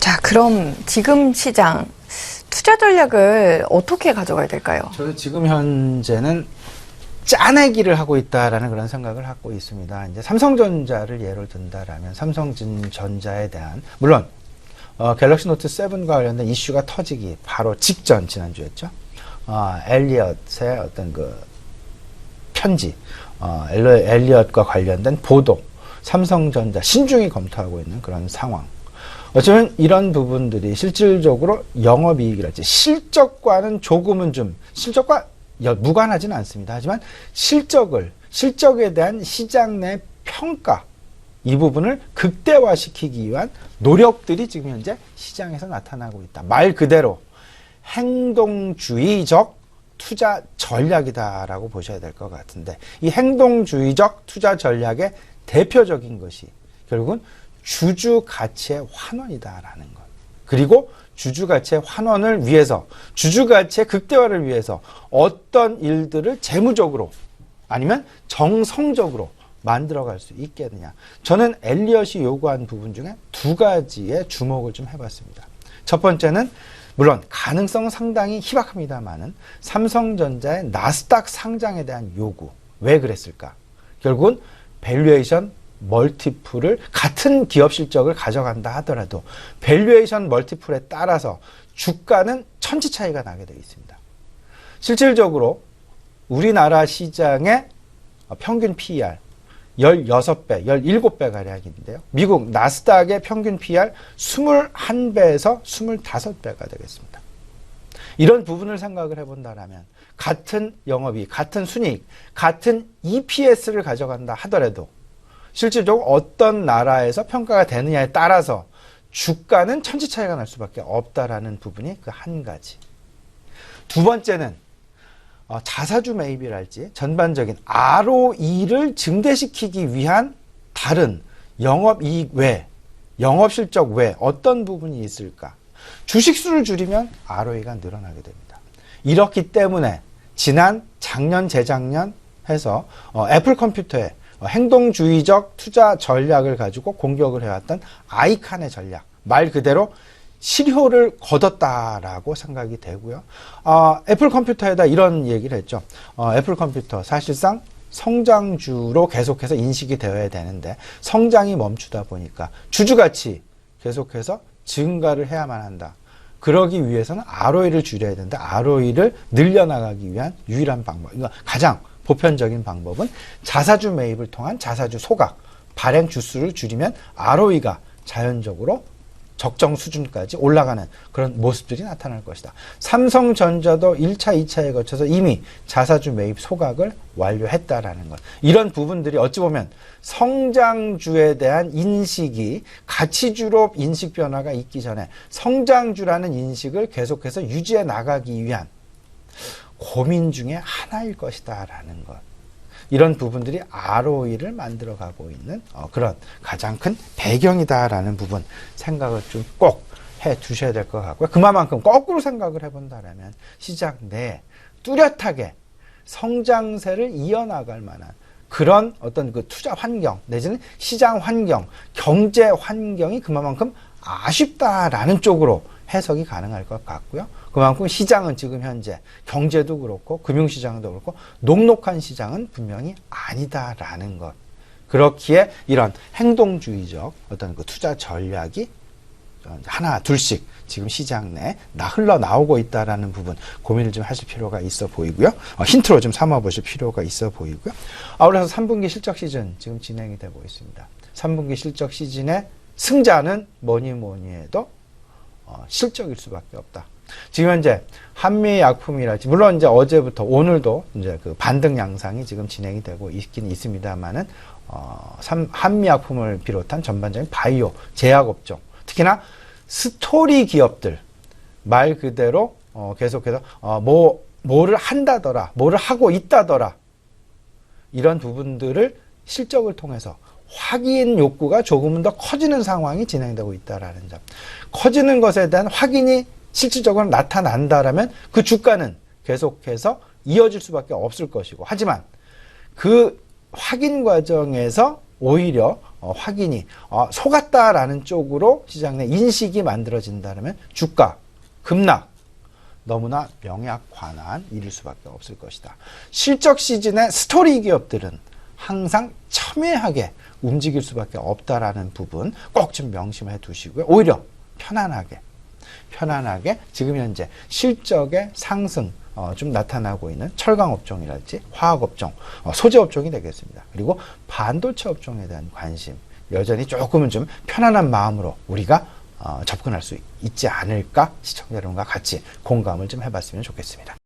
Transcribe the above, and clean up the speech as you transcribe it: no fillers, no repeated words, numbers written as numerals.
자, 그럼 지금 시장 투자 전략을 어떻게 가져가야 될까요? 저는 지금 현재는 짜내기를 하고 있다라는 그런 생각을 하고 있습니다. 이제 삼성전자를 예를 든다라면 삼성전자에 대한 물론 갤럭시 노트 7과 관련된 이슈가 터지기 바로 직전 지난주였죠. 엘리엇의 어떤 그 편지, 엘리엇과 관련된 보도, 삼성전자 신중히 검토하고 있는 그런 상황. 어쩌면 이런 부분들이 실질적으로 영업이익이랄지 실적과는 조금은 좀 실적과 무관하지는 않습니다. 하지만 실적에 대한 시장 내 평가 이 부분을 극대화시키기 위한 노력들이 지금 현재 시장에서 나타나고 있다. 말 그대로 행동주의적 투자 전략이다라고 보셔야 될 것 같은데 이 행동주의적 투자 전략의 대표적인 것이 결국은 주주 가치의 환원이다라는 것. 그리고 주주 가치의 환원을 위해서, 주주 가치의 극대화를 위해서 어떤 일들을 재무적으로 아니면 정성적으로 만들어갈 수 있겠느냐. 저는 엘리엇이 요구한 부분 중에 두 가지에 주목을 좀 해봤습니다. 첫 번째는 물론 가능성은 상당히 희박합니다만은 삼성전자의 나스닥 상장에 대한 요구. 왜 그랬을까? 결국은 밸류에이션 멀티플을 같은 기업 실적을 가져간다 하더라도 밸류에이션 멀티플에 따라서 주가는 천지 차이가 나게 되어 있습니다. 실질적으로 우리나라 시장의 평균 PER 16배, 17배 가량인데요. 미국 나스닥의 평균 PER 21배에서 25배가 되겠습니다. 이런 부분을 생각을 해본다면 같은 영업이익, 같은 순이익, 같은 EPS를 가져간다 하더라도 실질적으로 어떤 나라에서 평가가 되느냐에 따라서 주가는 천지 차이가 날 수밖에 없다라는 부분이 그 한 가지. 두 번째는 자사주 매입이랄지 전반적인 ROE를 증대시키기 위한 다른 영업이익 외, 영업실적 외 어떤 부분이 있을까? 주식수를 줄이면 ROE가 늘어나게 됩니다. 이렇기 때문에 작년, 재작년 해서 애플 컴퓨터에 행동주의적 투자 전략을 가지고 공격을 해왔던 아이칸의 전략, 말 그대로 실효를 거뒀다라고 생각이 되고요. 애플 컴퓨터에다 이런 얘기를 했죠. 애플 컴퓨터 사실상 성장주로 계속해서 인식이 되어야 되는데 성장이 멈추다 보니까 주주가치 계속해서 증가를 해야만 한다. 그러기 위해서는 ROE를 줄여야 된다. ROE를 늘려나가기 위한 유일한 방법. 그러니까 가장 보편적인 방법은 자사주 매입을 통한 자사주 소각, 발행 주수를 줄이면 ROE가 자연적으로 적정 수준까지 올라가는 그런 모습들이 나타날 것이다. 삼성전자도 1차, 2차에 거쳐서 이미 자사주 매입 소각을 완료했다라는 것. 이런 부분들이 어찌 보면 성장주에 대한 인식이 가치주로 인식 변화가 있기 전에 성장주라는 인식을 계속해서 유지해 나가기 위한 고민 중에 하나일 것이다라는 것. 이런 부분들이 ROE를 만들어가고 있는 그런 가장 큰 배경이다라는 부분 생각을 좀 꼭 해 두셔야 될 것 같고요. 그만큼 거꾸로 생각을 해본다면 시장 내에 뚜렷하게 성장세를 이어나갈 만한 그런 어떤 그 투자 환경 내지는 시장 환경, 경제 환경이 그만큼 아쉽다라는 쪽으로 해석이 가능할 것 같고요. 그만큼 시장은 지금 현재 경제도 그렇고 금융시장도 그렇고 녹록한 시장은 분명히 아니다라는 것. 그렇기에 이런 행동주의적 어떤 그 투자 전략이 하나 둘씩 지금 시장 내에 흘러나오고 있다라는 부분 고민을 좀 하실 필요가 있어 보이고요. 힌트로 좀 삼아 보실 필요가 있어 보이고요. 아울러서 3분기 실적 시즌 지금 진행이 되고 있습니다. 3분기 실적 시즌의 승자는 뭐니 해도 실적일 수밖에 없다. 지금 현재 한미약품이랄지 물론 이제 어제부터 오늘도 이제 그 반등 양상이 지금 진행이 되고 있긴 있습니다만은 한미약품을 비롯한 전반적인 바이오 제약업종 특히나 스토리 기업들 말 그대로 계속해서 뭐를 한다더라, 뭐를 하고 있다더라 이런 부분들을 실적을 통해서 확인 욕구가 조금은 더 커지는 상황이 진행되고 있다라는 점. 커지는 것에 대한 확인이 실질적으로 나타난다라면 그 주가는 계속해서 이어질 수밖에 없을 것이고 하지만 그 확인 과정에서 오히려 확인이 속았다라는 쪽으로 시장 내 인식이 만들어진다면 주가 급락, 너무나 명약관한 일일 수밖에 없을 것이다. 실적 시즌의 스토리 기업들은 항상 첨예하게 움직일 수밖에 없다라는 부분 꼭 좀 명심해 두시고요. 오히려 편안하게 지금 현재 실적의 상승 좀 나타나고 있는 철강 업종이랄지 화학 업종, 소재 업종이 되겠습니다. 그리고 반도체 업종에 대한 관심 여전히 조금은 좀 편안한 마음으로 우리가 접근할 수 있지 않을까, 시청자 여러분과 같이 공감을 좀 해봤으면 좋겠습니다.